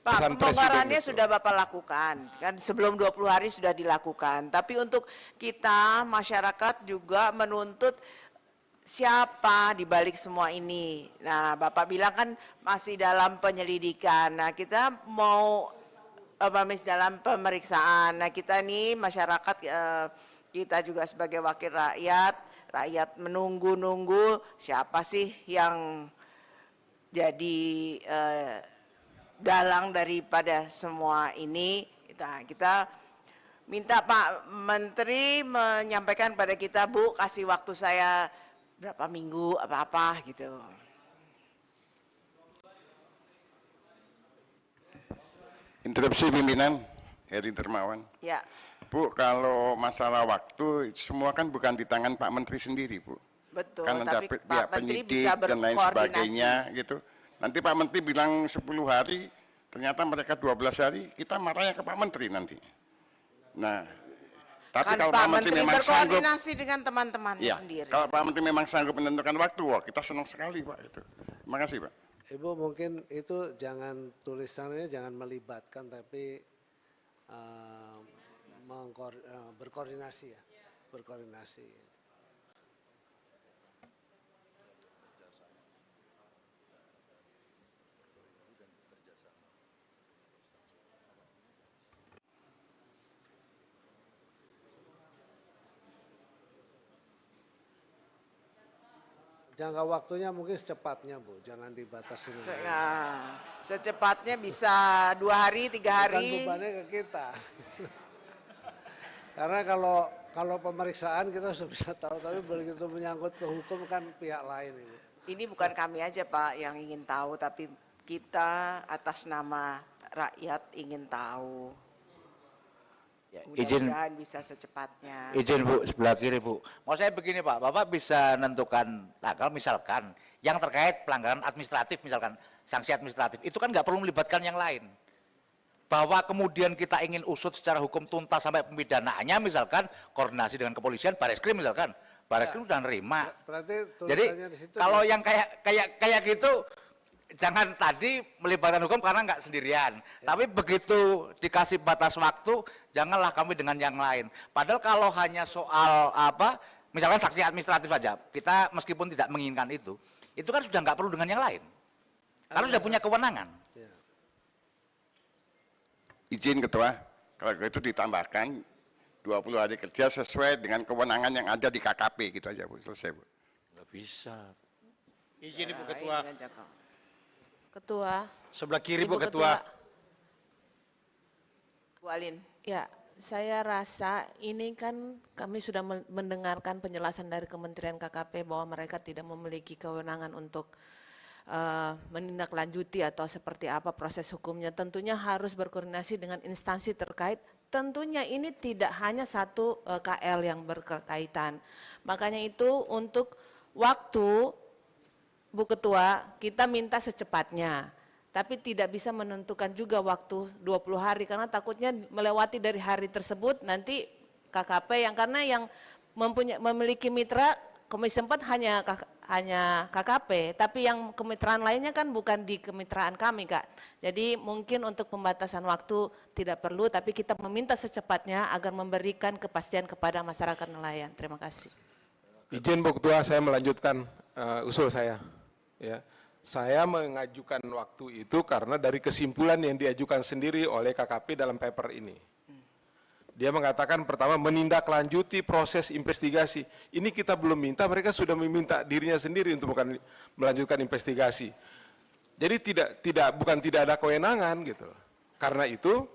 Pak, pembongkarannya sudah Bapak lakukan, kan sebelum 20 hari sudah dilakukan. Tapi untuk kita, masyarakat juga menuntut siapa di balik semua ini. Nah, Bapak bilang kan masih dalam penyelidikan. Nah, kita mau masih dalam pemeriksaan. Nah, kita nih masyarakat, kita juga sebagai wakil rakyat menunggu-nunggu siapa sih yang jadi dalang daripada semua ini. Kita minta Pak Menteri menyampaikan pada kita, Bu, kasih waktu saya berapa minggu apa-apa gitu. Interupsi pimpinan, Heri Dermawan. Ya. Bu, kalau masalah waktu semua kan bukan di tangan Pak Menteri sendiri, Bu. Betul, kan ada tapi pihak Pak Menteri penyidik bisa dan lain berkoordinasi. sebagainya gitu. Nanti Pak Menteri bilang 10 hari, ternyata mereka 12 hari, kita marahnya ke Pak Menteri nanti. Nah, tapi kan kalau Pak Menteri Menteri memang sanggup, berkoordinasi dengan teman-temannya ya, sendiri. kalau Pak Menteri memang sanggup menentukan waktu, wah kita senang sekali Pak itu. Terima kasih Pak. Ibu mungkin itu jangan tulisannya jangan melibatkan tapi berkoordinasi ya, berkoordinasi. Jangka waktunya mungkin secepatnya Bu, jangan dibatasi. Secepatnya bisa 2 hari, 3 hari. Bukan bebannya ke kita. Karena kalau pemeriksaan kita sudah bisa tahu, tapi begitu menyangkut ke hukum kan pihak lain Ibu. Ini bukan kami aja Pak yang ingin tahu, tapi kita atas nama rakyat ingin tahu. Ya, mudah-mudahan bisa secepatnya. Izin Bu, sebelah kiri Bu. Mau saya begini Pak, Bapak bisa menentukan tanggal misalkan yang terkait pelanggaran administratif misalkan, sanksi administratif, itu kan nggak perlu melibatkan yang lain. Bahwa kemudian kita ingin usut secara hukum tuntas sampai pemidanaannya misalkan koordinasi dengan kepolisian, Bareskrim misalkan. Bareskrim sudah nerima. Jadi kalau yang kayak gitu jangan tadi melibatkan hukum karena nggak sendirian. Ya. Tapi begitu dikasih batas waktu, janganlah kami dengan yang lain. Padahal kalau hanya soal apa, misalkan sanksi administratif saja, kita meskipun tidak menginginkan itu kan sudah nggak perlu dengan yang lain. Karena sudah punya kewenangan. Ya. Izin Ketua, kalau itu ditambahkan 20 hari kerja sesuai dengan kewenangan yang ada di KKP gitu aja Bu, selesai Bu. Nggak bisa. Izin Ibu Ketua. Ketua. Sebelah kiri Bu Ketua. Bu Alin. Ya, saya rasa ini kan kami sudah mendengarkan penjelasan dari Kementerian KKP bahwa mereka tidak memiliki kewenangan untuk menindaklanjuti atau seperti apa proses hukumnya. Tentunya harus berkoordinasi dengan instansi terkait. Tentunya ini tidak hanya satu KL yang berkaitan. Makanya itu untuk waktu Bu Ketua, kita minta secepatnya, tapi tidak bisa menentukan juga waktu 20 hari karena takutnya melewati dari hari tersebut nanti KKP karena yang memiliki mitra Komisi 4 hanya KKP, tapi yang kemitraan lainnya kan bukan di kemitraan kami Kak. Jadi mungkin untuk pembatasan waktu tidak perlu, tapi kita meminta secepatnya agar memberikan kepastian kepada masyarakat nelayan. Terima kasih. Izin Bu Ketua, saya melanjutkan usul saya. Ya, saya mengajukan waktu itu karena dari kesimpulan yang diajukan sendiri oleh KKP dalam paper ini. Dia mengatakan pertama menindaklanjuti proses investigasi. Ini kita belum minta, mereka sudah meminta dirinya sendiri untuk melanjutkan investigasi. Jadi bukan tidak ada kewenangan gitu. Karena itu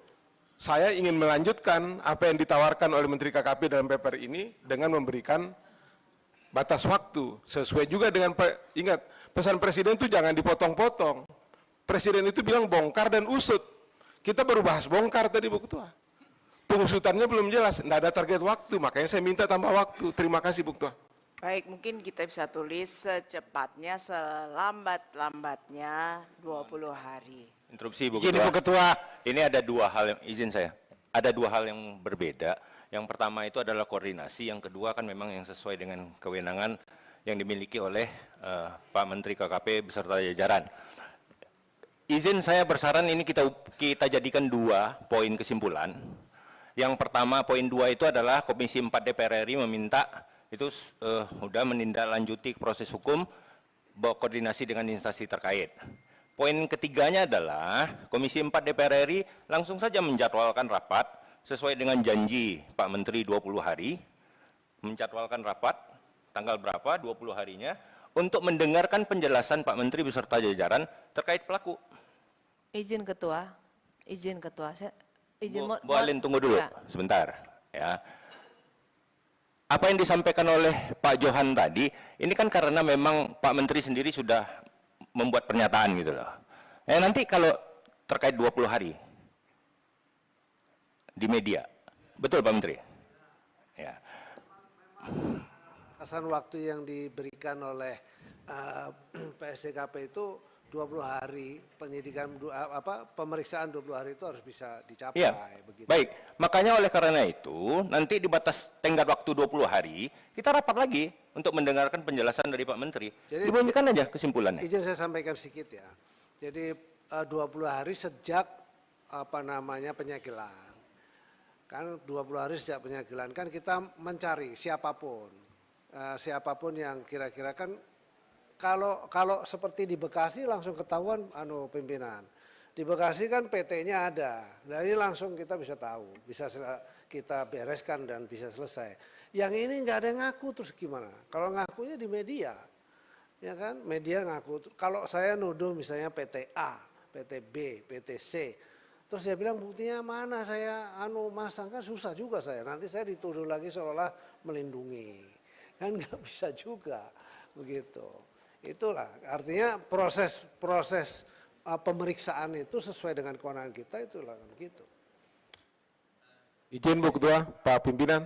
saya ingin melanjutkan apa yang ditawarkan oleh Menteri KKP dalam paper ini dengan memberikan batas waktu sesuai juga dengan ingat pesan Presiden itu jangan dipotong-potong. Presiden itu bilang bongkar dan usut. Kita baru bahas bongkar tadi Bu Ketua. Pengusutannya belum jelas, tidak ada target waktu, makanya saya minta tambah waktu. Terima kasih Bu Ketua. Baik, mungkin kita bisa tulis secepatnya, selambat-lambatnya 20 hari. Interupsi Bu Ketua. Izin Bu Ketua. Ini ada dua hal yang izin saya. Ada dua hal yang berbeda. Yang pertama itu adalah koordinasi, yang kedua kan memang yang sesuai dengan kewenangan yang dimiliki oleh Pak Menteri KKP beserta jajaran. izin saya bersaran ini kita jadikan 2 poin kesimpulan. Yang pertama poin 2 itu adalah Komisi 4 DPR RI meminta itu sudah menindaklanjuti proses hukum berkoordinasi dengan instansi terkait. Poin ketiganya adalah Komisi 4 DPR RI langsung saja menjadwalkan rapat sesuai dengan janji Pak Menteri 20 hari, menjadwalkan rapat tanggal berapa 20 harinya untuk mendengarkan penjelasan Pak Menteri beserta jajaran terkait pelaku. Izin Ketua, saya izin Bu Alin tunggu dulu Ya. sebentar ya. Apa yang disampaikan oleh Pak Johan tadi, ini kan karena memang Pak Menteri sendiri sudah membuat pernyataan gitu loh. Nanti kalau terkait 20 hari di media, betul Pak Menteri? Ya. Batasan waktu yang diberikan oleh PSDKP itu 20 hari, penyidikan pemeriksaan 20 hari itu harus bisa dicapai. Iya, begitu. baik. Makanya oleh karena itu, nanti di batas tenggat waktu 20 hari, kita rapat lagi untuk mendengarkan penjelasan dari Pak Menteri. Jadi, dibunyikan aja kesimpulannya. Izin saya sampaikan sedikit ya. Jadi 20 hari sejak penyegelan. Kan 20 hari sejak penyegelan kan kita mencari siapapun yang kira-kira kan kalau seperti di Bekasi langsung ketahuan pimpinan. Di Bekasi kan PT-nya ada. Dari langsung kita bisa tahu, bisa kita bereskan dan bisa selesai. Yang ini nggak ada yang ngaku terus gimana? Kalau ngakunya di media. Ya kan? Media ngaku. Kalau saya nuduh misalnya PT A, PT B, PT C, terus dia bilang buktinya mana saya masang, kan susah juga saya. Nanti saya dituduh lagi seolah-olah melindungi. Kan nggak bisa juga begitu. Itulah artinya proses pemeriksaan itu sesuai dengan kewenangan kita, itulah begitu. Izin Bu Ketua, Pak Pimpinan.